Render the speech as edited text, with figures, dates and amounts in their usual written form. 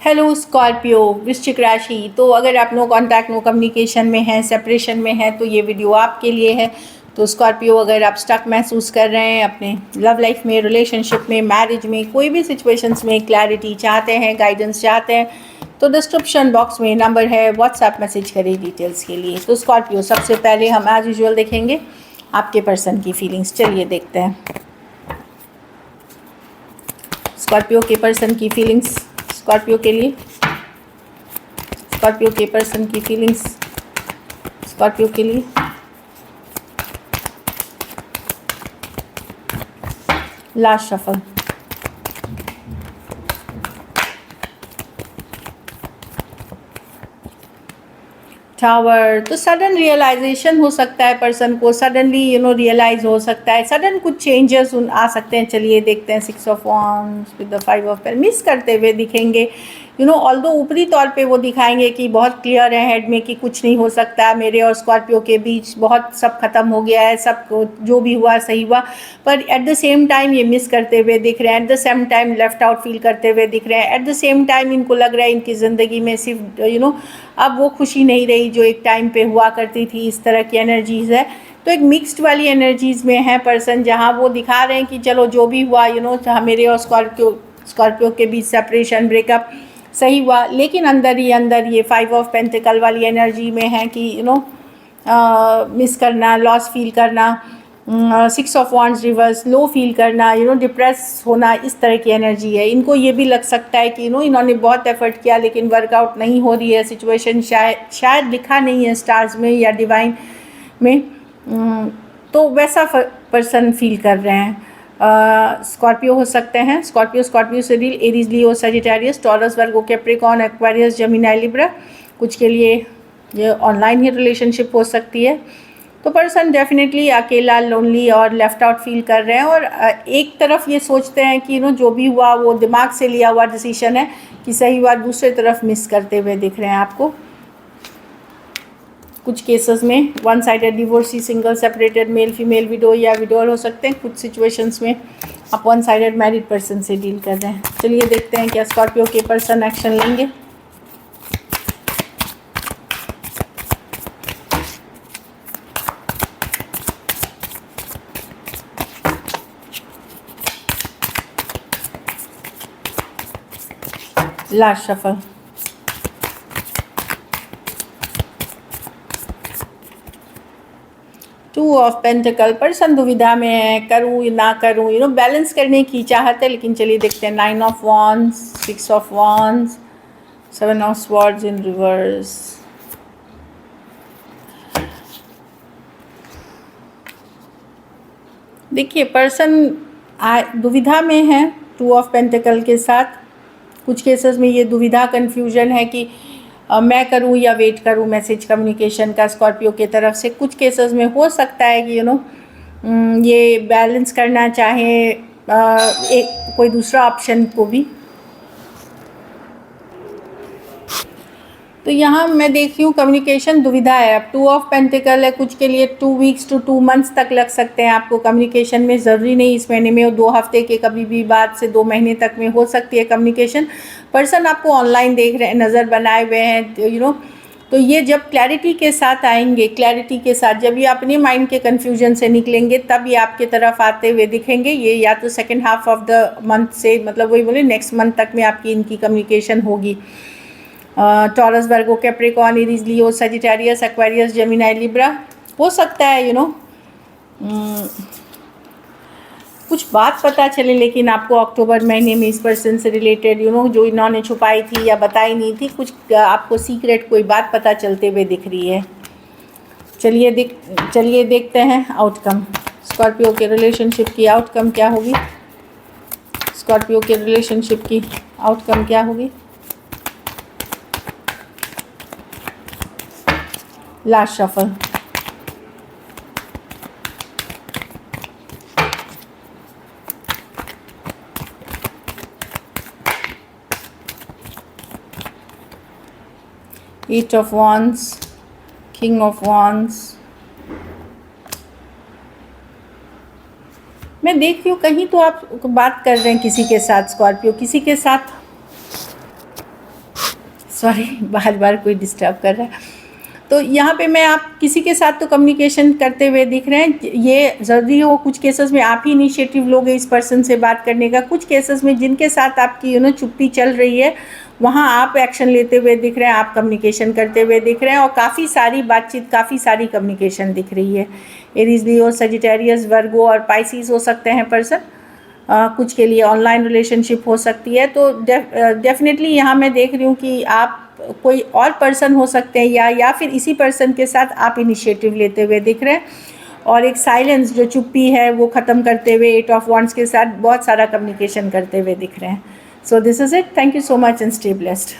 Hello Scorpio, वृश्चिक राशि। तो अगर आप नो कांटेक्ट नो कम्युनिकेशन में हैं, सेपरेशन में हैं, तो ये वीडियो आपके लिए है। तो स्कॉर्पियो, अगर आप स्टक महसूस कर रहे हैं अपने लव लाइफ में, रिलेशनशिप में, मैरिज में, कोई भी सिचुएशंस में क्लैरिटी चाहते हैं, गाइडेंस चाहते हैं, तो डिस्क्रिप्शन बॉक्स में नंबर है, व्हाट्सएप मैसेज करें डिटेल्स के लिए। तो स्कॉर्पियो, सबसे पहले हम एज यूजुअल देखेंगे आपके पर्सन की फीलिंग्स। चलिए देखते हैं स्कॉर्पियो के पर्सन की फीलिंग्स। स्कॉर्पियो के लिए, स्कॉर्पियो के पर्सन की फीलिंग्स स्कॉर्पियो के लिए। Last shuffle. टावर। तो सडन रियलाइजेशन हो सकता है पर्सन को, सडनली रियलाइज हो सकता है, सडन कुछ चेंजेस आ सकते हैं। चलिए देखते हैं। 6 of wands with the 5 of pentacles miss करते हुए दिखेंगे। ऑल्दो ऊपरी तौर पे वो दिखाएंगे कि बहुत क्लियर है हेड में कि कुछ नहीं हो सकता, मेरे और स्कॉर्पियो के बीच बहुत सब खत्म हो गया है, सब जो भी हुआ सही हुआ, पर एट द सेम टाइम ये मिस करते हुए दिख रहे हैं, at the same time left out feel करते हुए दिख रहे हैं, एट द सेम टाइम इनको लग रहा है इनकी ज़िंदगी में सिर्फ अब वो खुशी नहीं रही जो एक टाइम पे हुआ करती थी। इस तरह की एनर्जीज़ है। तो एक मिक्स्ड वाली एनर्जीज़ में है पर्सन, जहाँ वो दिखा रहे हैं कि चलो जो भी हुआ मेरे और स्कॉर्पियो के बीच सेपरेशन, ब्रेकअप सही हुआ, लेकिन अंदर ही अंदर ये 5 ऑफ पेंटिकल वाली एनर्जी में है कि मिस करना, लॉस फील करना, 6 of wands reverse, low feel करना, डिप्रेस होना, इस तरह की एनर्जी है। इनको ये भी लग सकता है कि इन्होंने बहुत एफर्ट किया लेकिन वर्कआउट नहीं हो रही है सिचुएशन, शायद लिखा नहीं है स्टार्स में या डिवाइन में। तो वैसा पर्सन फील कर रहे हैं। स्कॉर्पियो हो सकते हैं। स्कॉर्पियो से डील एरीज, लियो, सजिटेरियस, टॉरस, वर्गो, कैप्रिकॉर्न, एक्वेरियस, जेमिनी, लिब्रा। कुछ के लिए ये ऑनलाइन ही रिलेशनशिप हो सकती है। तो पर्सन डेफिनेटली अकेला, लोनली और लेफ्ट आउट फील कर रहे हैं, और एक तरफ ये सोचते हैं कि जो भी हुआ वो दिमाग से लिया हुआ डिसीजन है कि सही हुआ, दूसरे तरफ मिस करते हुए दिख रहे हैं आपको। कुछ केसेस में one sided divorcee, single, separated, male female, window या विडोअर हो सकते हैं। कुछ सिचुएशंस में आप वन साइडेड मैरिड पर्सन से डील कर रहे हैं। चलिए देखते हैं क्या स्कॉर्पियो के पर्सन एक्शन लेंगे। Last shuffle. Two of pentacle. Person दुविधा में है, करूँ या ना करूँ, बैलेंस करने की चाहत है, लेकिन चलिए देखते हैं। 9 of wands, 6 of wands, 7 of swords in reverse. देखिए पर्सन दुविधा में है 2 ऑफ पेंटिकल के साथ। कुछ केसेस में ये दुविधा, कन्फ्यूजन है कि मैं करूं या वेट करूं मैसेज कम्युनिकेशन का स्कॉर्पियो के तरफ से। कुछ केसेस में हो सकता है कि ये बैलेंस करना चाहे एक कोई दूसरा ऑप्शन को भी। तो यहाँ मैं देख रही हूँ कम्युनिकेशन दुविधा है। अब 2 ऑफ पेंटिकल है, कुछ के लिए 2 वीक्स टू 2 मंथ्स तक लग सकते हैं आपको कम्युनिकेशन में। ज़रूरी नहीं इस महीने में, 2 हफ्ते के कभी भी बाद से 2 महीने तक में हो सकती है कम्युनिकेशन। पर्सन आपको ऑनलाइन देख रहे हैं, नज़र बनाए हुए हैं, तो ये जब क्लैरिटी के साथ आएंगे, क्लैरिटी के साथ जब ये अपने माइंड के कन्फ्यूजन से निकलेंगे, तब ये आपके तरफ आते हुए दिखेंगे। ये या तो second half of the month से, मतलब वही बोले नेक्स्ट मंथ तक में आपकी इनकी कम्युनिकेशन होगी। टॉरस, वर्गो, कैप्रिकॉर्न, एरीज, लियो, सजिटेरियस, एक्वेरियस, जेमिनी, लिब्रा हो सकता है। कुछ बात पता चले, लेकिन आपको अक्टूबर महीने में इस पर्सन से रिलेटेड जो इन्होंने छुपाई थी या बताई नहीं थी, कुछ आपको सीक्रेट कोई बात पता चलते हुए दिख रही है। चलिए देखते हैं आउटकम। स्कॉर्पियो के रिलेशनशिप की आउटकम क्या होगी। स्कॉर्पियो के रिलेशनशिप की आउटकम क्या होगी। Last shuffle. Eight of wands, king of wands. मैं देख रही हूँ कहीं तो आप बात कर रहे हैं किसी के साथ स्कॉर्पियो, किसी के साथ सॉरी बार बार कोई डिस्टर्ब कर रहा है। तो यहाँ पे मैं आप किसी के साथ तो कम्युनिकेशन करते हुए दिख रहे हैं, ये ज़रूरी हो कुछ केसेस में आप ही इनिशिएटिव लोगे इस पर्सन से बात करने का, कुछ केसेस में जिनके साथ आपकी चुप्पी चल रही है वहाँ आप एक्शन लेते हुए दिख रहे हैं, आप कम्युनिकेशन करते हुए दिख रहे हैं, और काफ़ी सारी बातचीत, काफ़ी सारी कम्युनिकेशन दिख रही है। एरीज, लियो, सजिटेरियस, वर्गो और पाइसिस हो सकते हैं पर्सन। कुछ के लिए ऑनलाइन रिलेशनशिप हो सकती है। तो डेफिनेटली यहाँ मैं देख रही हूँ कि आप कोई और पर्सन हो सकते हैं या फिर इसी पर्सन के साथ आप इनिशिएटिव लेते हुए दिख रहे हैं, और एक साइलेंस जो चुप्पी है वो ख़त्म करते हुए 8 ऑफ वॉन्ड्स के साथ बहुत सारा कम्युनिकेशन करते हुए दिख रहे हैं। So this is it, thank you so much and stay blessed.